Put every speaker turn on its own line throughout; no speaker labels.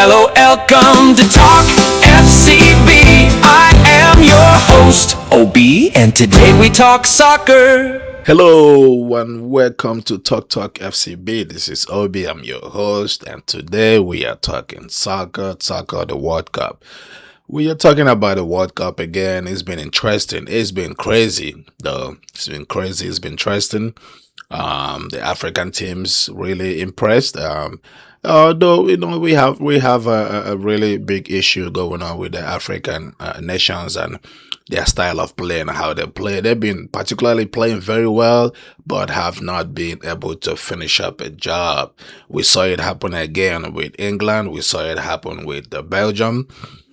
Hello, welcome to Talk FCB. I am your host, OB, and today we talk soccer.
Hello and welcome to Talk FCB. This is Obi. I'm your host, and today we are talking soccer, the World Cup. We are talking about the World Cup again. It's been interesting. It's been crazy, though. It's been crazy. It's been interesting. The African teams really impressed. Though we have a really big issue going on with the African nations and their style of play and how they play. They've been particularly playing very well, but have not been able to finish up a job. We saw it happen again with England. We saw it happen with Belgium.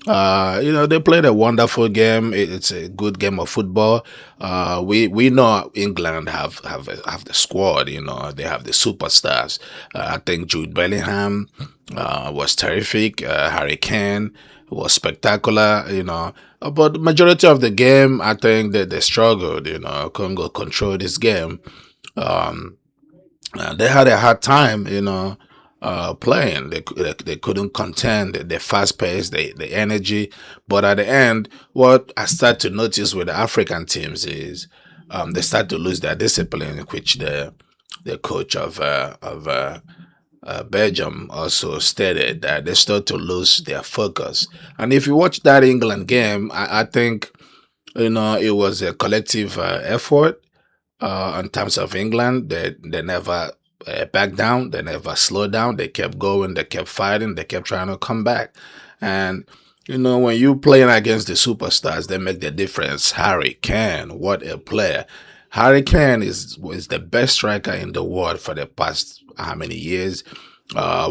They played a wonderful game. It's a good game of football. We know England have the squad. They have the superstars. I think Jude Bellingham was terrific. Harry Kane was spectacular. But the majority of the game, I think that they struggled. Congo controlled this game. They had a hard time. Playing. They couldn't contend the fast pace, the energy. But at the end, what I start to notice with the African teams is they start to lose their discipline, which the coach of Belgium also stated that they start to lose their focus. And if you watch that England game, I think it was a collective effort. In terms of England, they never back down. They never slowed down. They kept going. They kept fighting. They kept trying to come back. And when you playing against the superstars, they make the difference. Harry Kane, what a player! Harry Kane is the best striker in the world for the past how many years?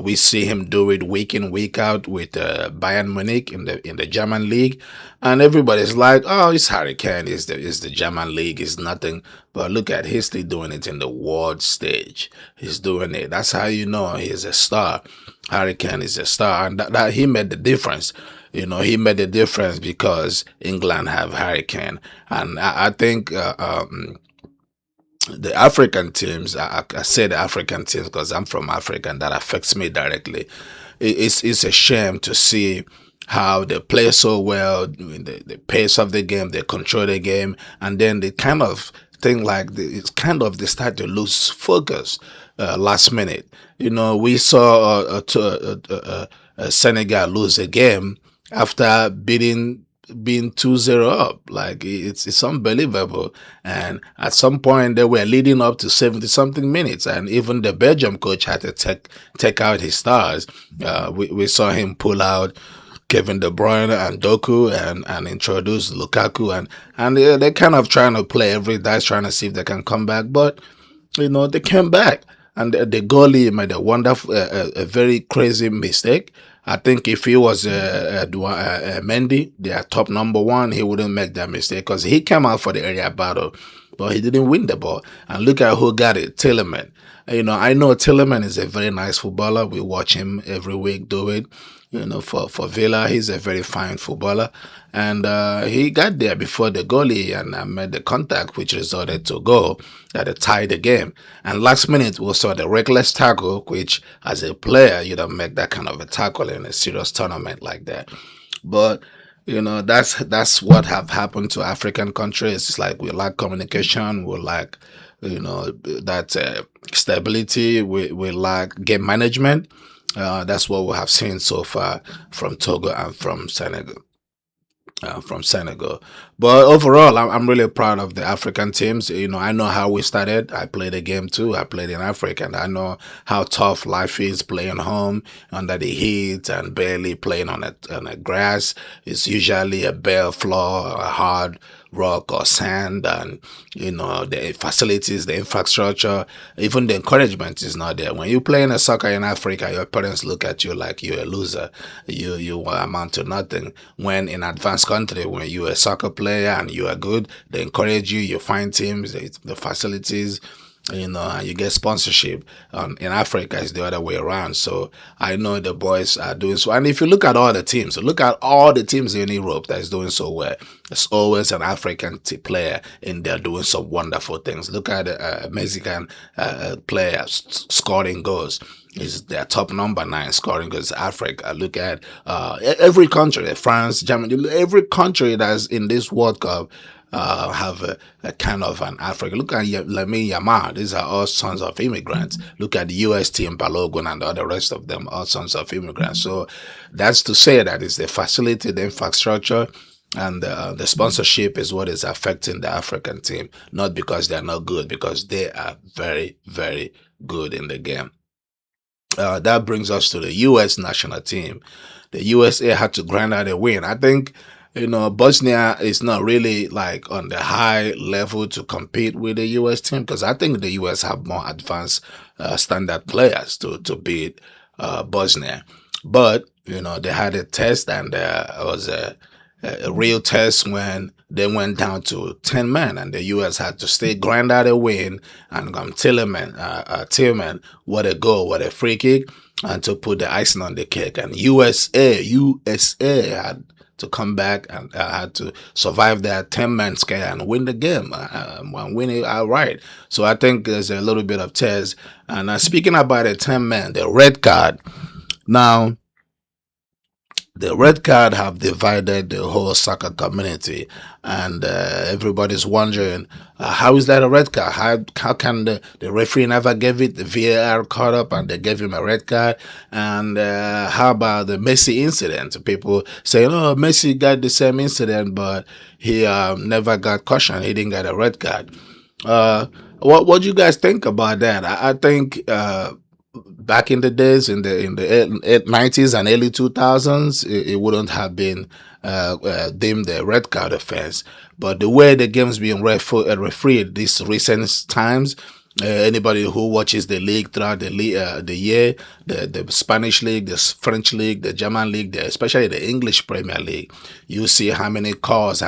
We see him do it week in, week out with Bayern Munich in the German league, and everybody's like, "Oh, it's Harry Kane. Is the German league is nothing." But look at he's still doing it in the world stage. He's doing it. That's how you know he's a star. Harry Kane is a star, and that he made the difference. He made the difference because England have Harry Kane, and I think. The African teams, I say the African teams because I'm from Africa and that affects me directly. It's a shame to see how they play so well, the pace of the game, they control the game, and then they kind of thing like they start to lose focus last minute. We saw Senegal lose a game after being 2-0 up. Like it's unbelievable. And at some point they were leading up to 70 something minutes, and even the Belgium coach had to take out his stars. We saw him pull out Kevin De Bruyne and Doku and introduce Lukaku, and they're kind of trying to play every dice, trying to see if they can come back. But they came back, and the goalie made a wonderful, a very crazy mistake. I think if he was Mendy, their top number one, he wouldn't make that mistake because he came out for the area battle, but he didn't win the ball. And look at who got it, Tielemans. I know Tielemans is a very nice footballer. We watch him every week do it. For Villa, he's a very fine footballer. And he got there before the goalie and made the contact, which resulted to goal that tied the game. And last minute, we saw the reckless tackle, which as a player, you don't make that kind of a tackle in a serious tournament like that. But that's what have happened to African countries. It's like we lack communication, we lack that stability, we lack game management. That's what we have seen so far from Togo and from Senegal. But overall, I'm really proud of the African teams. I know how we started. I played a game too. I played in Africa, and I know how tough life is playing home under the heat and barely playing on a grass. It's usually a bare floor, a hard rock or sand, and the facilities, the infrastructure, even the encouragement is not there. When you play in a soccer in Africa, your parents look at you like you're a loser. You amount to nothing. When in advanced country, when you're a soccer player and you are good, they encourage you. You find teams, the facilities. and you get sponsorship. In Africa, it's the other way around. So I know the boys are doing so. And if you look at all the teams, look at all the teams in Europe that is doing so well. There's always an African player in there doing some wonderful things. Look at the Mexican players scoring goals. Is their top number 9 scoring goals. Africa. Look at every country, France, Germany, every country that's in this World Cup have a kind of an Africa. Look at Lamine Yamal. These are all sons of immigrants. Look at the U.S. team, Balogun, and all the rest of them, all sons of immigrants. So that's to say that it's the facility, the infrastructure, and the sponsorship is what is affecting the African team. Not because they're not good, because they are very, very good in the game. That brings us to the U.S. national team. The USA had to grind out a win. I think, Bosnia is not really like on the high level to compete with the U.S. team, because I think the U.S. have more advanced standard players to beat Bosnia. But, they had a test, and it was a real test when they went down to 10 men, and the U.S. had to stay grind out a win. And Tillman, what a goal, what a free kick, and to put the icing on the cake. And USA had to come back and had to survive that 10-man scare and win the game and win it outright. So I think there's a little bit of tears. And speaking about a 10-man, the red card. Now, the red card have divided the whole soccer community, and everybody's wondering, how is that a red card? How can the referee never give it? The VAR caught up and they gave him a red card. And how about the Messi incident? People saying, oh, Messi got the same incident, but he never got caution. He didn't get a red card. What do you guys think about that? I think back in the days, in the 90s and early 2000s, it wouldn't have been deemed a red card offense. But the way the game's being refereed these recent times, anybody who watches the league throughout the year, the Spanish league, the French league, the German league, especially the English Premier League, you see how many cards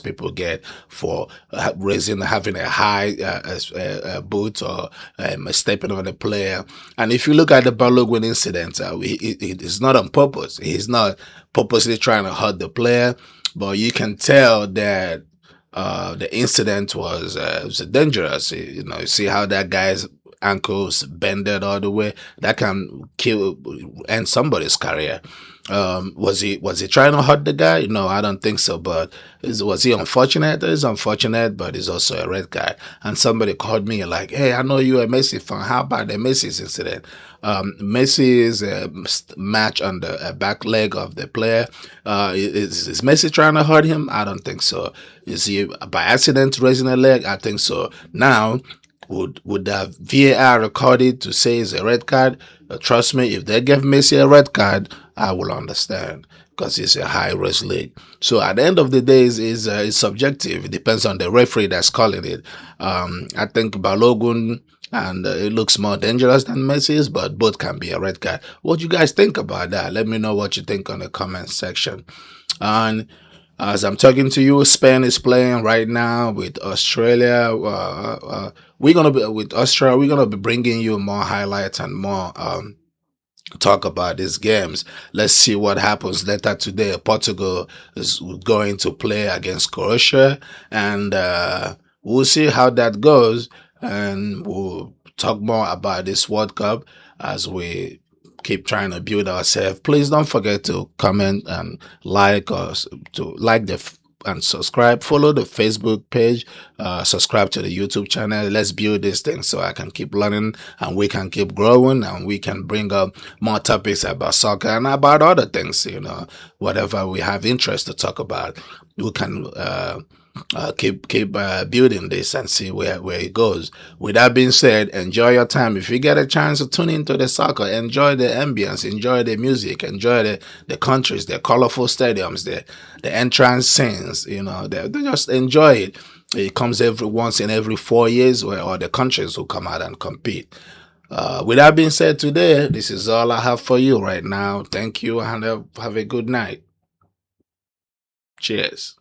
people get for having a high boot or stepping on a player. And if you look at the Balogun incident, it's not on purpose. He's not purposely trying to hurt the player, but you can tell that the incident was dangerous. You see how that guy's ankles bended all the way. That can end somebody's career. Was he trying to hurt the guy? No, I don't think so. But was he unfortunate? It's unfortunate, but it's also a red card. And somebody called me like, "Hey, I know you're a Messi fan. How about the Messi's incident?" Messi's match on the back leg of the player. Is Messi trying to hurt him? I don't think so. Is he by accident raising a leg? I think so. Now, would the VAR record it to say it's a red card? Trust me, if they give Messi a red card, I will understand, because it's a high risk league. So at the end of the day, it's subjective. It depends on the referee that's calling it. I think Balogun, and it looks more dangerous than Messi's, but both can be a red card. What do you guys think about that? Let me know what you think on the comment section. And as I'm talking to you, Spain is playing right now with Australia. We're gonna be with Australia. We're gonna be bringing you more highlights and more talk about these games. Let's see what happens later today. Portugal is going to play against Croatia, and we'll see how that goes. And we'll talk more about this World Cup as we keep trying to build ourselves. Please don't forget to comment and like us, to like and subscribe. Follow the Facebook page. Subscribe to the YouTube channel. Let's build this thing so I can keep learning and we can keep growing and we can bring up more topics about soccer and about other things. Whatever we have interest to talk about, we can keep building this and see where it goes. With that being said, enjoy your time. If you get a chance to tune into the soccer, enjoy the ambience, enjoy the music, enjoy the countries, the colorful stadiums, the entrance scenes. They just enjoy it. It comes once in every 4 years, where all the countries will come out and compete. With that being said, today this is all I have for you right now. Thank you, and have a good night. Cheers.